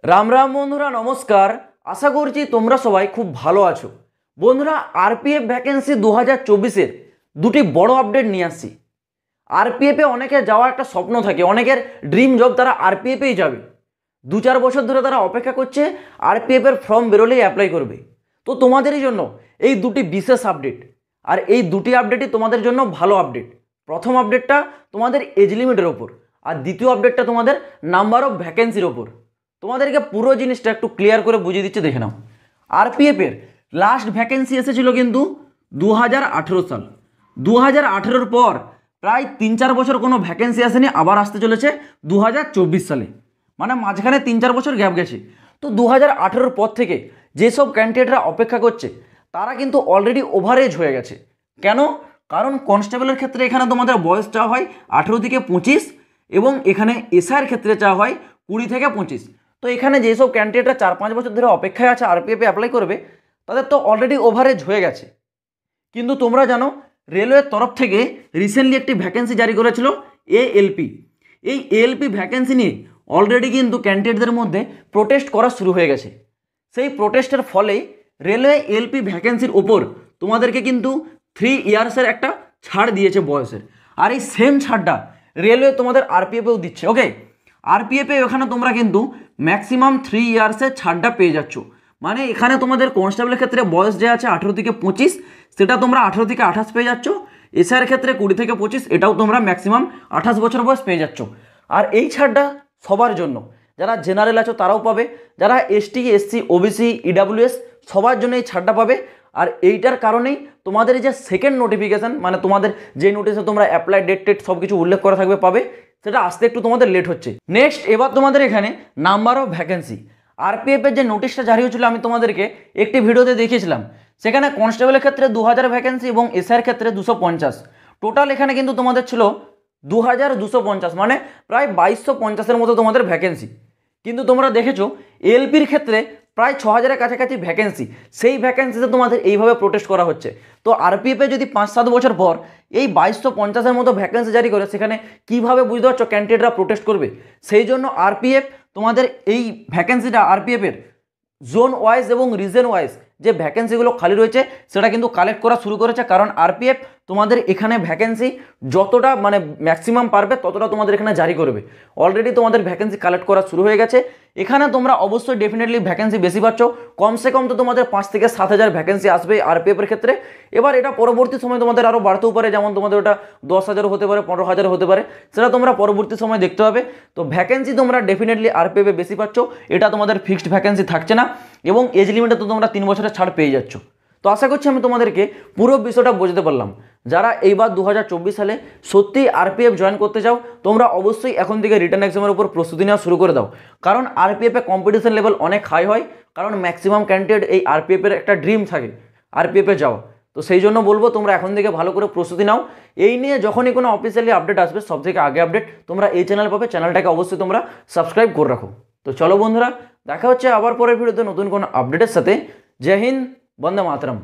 রাম রাম বন্ধুরা, নমস্কার। আশা করছি তোমরা সবাই খুব ভালো আছো। বন্ধুরা, আরপিএফ ভ্যাকেন্সি 2024-এর দুটি বড় আপডেট নিয়ে আসছি। আরপিএফে অনেকের যাওয়ার একটা স্বপ্ন থাকে, অনেকের ড্রিম জব, তারা আরপিএফেই যাবে। 2-4 বছর ধরে তারা অপেক্ষা করছে আরপিএফের ফর্ম বেরোলেই অ্যাপ্লাই করবে। তো তোমাদেরই জন্য এই দুটি বিশেষ আপডেট, আর এই দুটি আপডেটই তোমাদের জন্য ভালো আপডেট। প্রথম আপডেটটা তোমাদের এজ লিমিটের ওপর, আর দ্বিতীয় আপডেটটা তোমাদের নাম্বার অফ ভ্যাকেন্সির ওপর। তোমাদেরকে পুরো জিনিসটা একটু ক্লিয়ার করে বুঝিয়ে দিচ্ছে, দেখে নাও। আরপিএফের লাস্ট ভ্যাকেন্সি এসেছিল কিন্তু 2018 সাল। 2018-র পর প্রায় 3-4 বছর কোনো ভ্যাকেন্সি আসেনি, আবার আসতে চলেছে 2024 সালে। মানে মাঝখানে 3-4 বছর গ্যাপ গেছে। তো 2018-র পর থেকে যেসব ক্যান্ডিডেটরা অপেক্ষা করছে তারা কিন্তু অলরেডি ওভারেজ হয়ে গেছে। কেন? কারণ কনস্টেবলের ক্ষেত্রে এখানে তোমাদের বয়স চাওয়া হয় 18 থেকে 25, এবং এখানে এসআইয়ের ক্ষেত্রে চাওয়া হয় 20 থেকে 25। তো এখানে যেসব ক্যান্ডিডেটরা 4-5 বছর ধরে অপেক্ষায় আছে আরপিএফে অ্যাপ্লাই করবে, তাদের তো অলরেডি ওভারেজ হয়ে গেছে। কিন্তু তোমরা জানো, রেলওয়ের তরফ থেকে রিসেন্টলি একটি ভ্যাকেন্সি জারি করেছিল এএলপি। এই এএলপি ভ্যাকেন্সি নিয়ে অলরেডি কিন্তু ক্যান্ডিডেটদের মধ্যে প্রোটেস্ট করা শুরু হয়ে গেছে। সেই প্রোটেস্টের ফলেই রেলওয়ে এএলপি ভ্যাকেন্সির ওপর তোমাদেরকে কিন্তু 3 ইয়ার্সের একটা ছাড় দিয়েছে বয়সের। আর এই সেম ছাড়টা রেলওয়ে তোমাদের আরপিএফেও দিচ্ছে। ওকে, আরপিএফে এখানে তোমরা কিন্তু ম্যাক্সিমাম 3 ইয়ার্সের ছাড়টা পেয়ে যাচ্ছ। মানে এখানে তোমাদের কনস্টেবলের ক্ষেত্রে বয়স যে আছে 18 থেকে 25, সেটা তোমরা 18 থেকে 28 পেয়ে যাচ্ছ। এসআইয়ের ক্ষেত্রে 20 থেকে 25, এটাও তোমরা ম্যাক্সিমাম 28 বছর বয়স পেয়ে যাচ্ছ। আর এই ছাড়টা সবার জন্য, যারা জেনারেল আছো তারাও পাবে, যারা এসটি, এসসি, ওবিসি, ইডাব্লিউএস সবার জন্য এই ছাড়টা পাবে। আর এইটার কারণেই তোমাদের এই যে সেকেন্ড নোটিফিকেশান, মানে তোমাদের যে নোটিশে তোমরা অ্যাপ্লাই ডেট টেট সব কিছু উল্লেখ করা থাকবে পাবে, সেটা আসতে একটু তোমাদের লেট হচ্ছে। নেক্সট, এবার তোমাদের এখানে নাম্বার অফ ভ্যাকেন্সি। আরপিএফের যে নোটিশটা জারি হয়েছিল আমি তোমাদেরকে একটি ভিডিওতে দেখিয়েছিলাম। সেখানে কনস্টেবলের ক্ষেত্রে 2000 ভ্যাকেন্সি এবং এসআইয়ের ক্ষেত্রে 250। টোটাল এখানে কিন্তু তোমাদের ছিল 2250, মানে প্রায় 2250-এর মতো তোমাদের ভ্যাকেন্সি। কিন্তু তোমরা দেখেছো এলপির ক্ষেত্রে প্রায় 6000-এর কাছাকাছি ভ্যাকেন্সি। সেই ভ্যাকেন্সিতে তোমাদের এইভাবে প্রোটেস্ট করা হচ্ছে। তো আরপিএফে যদি 5-7 বছর পর এই 2250-এর মতো ভ্যাকেন্সি জারি করে, সেখানে কিভাবে বুঝতে পারছো ক্যান্ডিডেটরা প্রোটেস্ট করবে। সেই জন্য আরপিএফ তোমাদের এই ভ্যাকেন্সিটা আরপিএফের জোন ওয়াইজ এবং রিজন ওয়াইজ যে ভ্যাকেন্সিগুলো খালি রয়েছে সেটা কিন্তু কালেক্ট করা শুরু করেছে। কারণ আরপিএফ তোমাদের এখানে ভ্যাকেন্সি যতটা মানে ম্যাক্সিমাম পারবে ততটা তোমাদের এখানে জারি করবে। অলরেডি তোমাদের ভ্যাকেন্সি কালেক্ট করা শুরু হয়ে গেছে। এখানে তোমরা অবশ্যই ডেফিনেটলি ভ্যাকেন্সি বেশি পাচ্ছ। কমসে কম তো তোমাদের 5 থেকে 7,000 ভ্যাকেন্সি আসবে আরপিএফের ক্ষেত্রে। এবার এটা পরবর্তী সময় তোমাদের আরও বাড়তেও পারে, যেমন তোমাদের ওটা 10,000 হতে পারে, 15,000 হতে পারে, সেটা তোমরা পরবর্তী সময় দেখতে হবে। তো ভ্যাকেন্সি তোমরা ডেফিনেটলি আরপিএফে বেশি পাচ্ছ, এটা তোমাদের ফিক্সড ভ্যাকেন্সি থাকছে না, এবং এজ লিমিটে তো তোমরা 3 বছরের ছাড় পেয়ে যাচ্ছ। তো আশা করছি আমি তোমাদেরকে পুরো বিষয়টা বোঝাতে পারলাম। যারা এইবার 2024 সালে সত্যিই আরপিএফ জয়েন করতে চাও, তোমরা অবশ্যই এখন থেকে রিটার্ন এক্সামের উপর প্রস্তুতি নেওয়া শুরু করে দাও। কারণ আরপিএফে কম্পিটিশন লেভেল অনেক হাই হয়, কারণ ম্যাক্সিমাম ক্যান্ডিডেট এই আরপিএফের একটা ড্রিম থাকে আরপিএফে যাওয়া। তো সেই জন্য বলবো তোমরা এখন থেকে ভালো করে প্রস্তুতি নাও। এই নিয়ে যখনই কোনো অফিসিয়ালি আপডেট আসবে, সব থেকে আগে আপডেট তোমরা এই চ্যানেল পাবে। চ্যানেলটাকে অবশ্যই তোমরা সাবস্ক্রাইব করে রাখো। তো চলো বন্ধুরা, দেখা হচ্ছে আবার পরের ভিডিওতে নতুন কোনো আপডেটের সাথে। জয় হিন্দ, বন্দে মাতরম।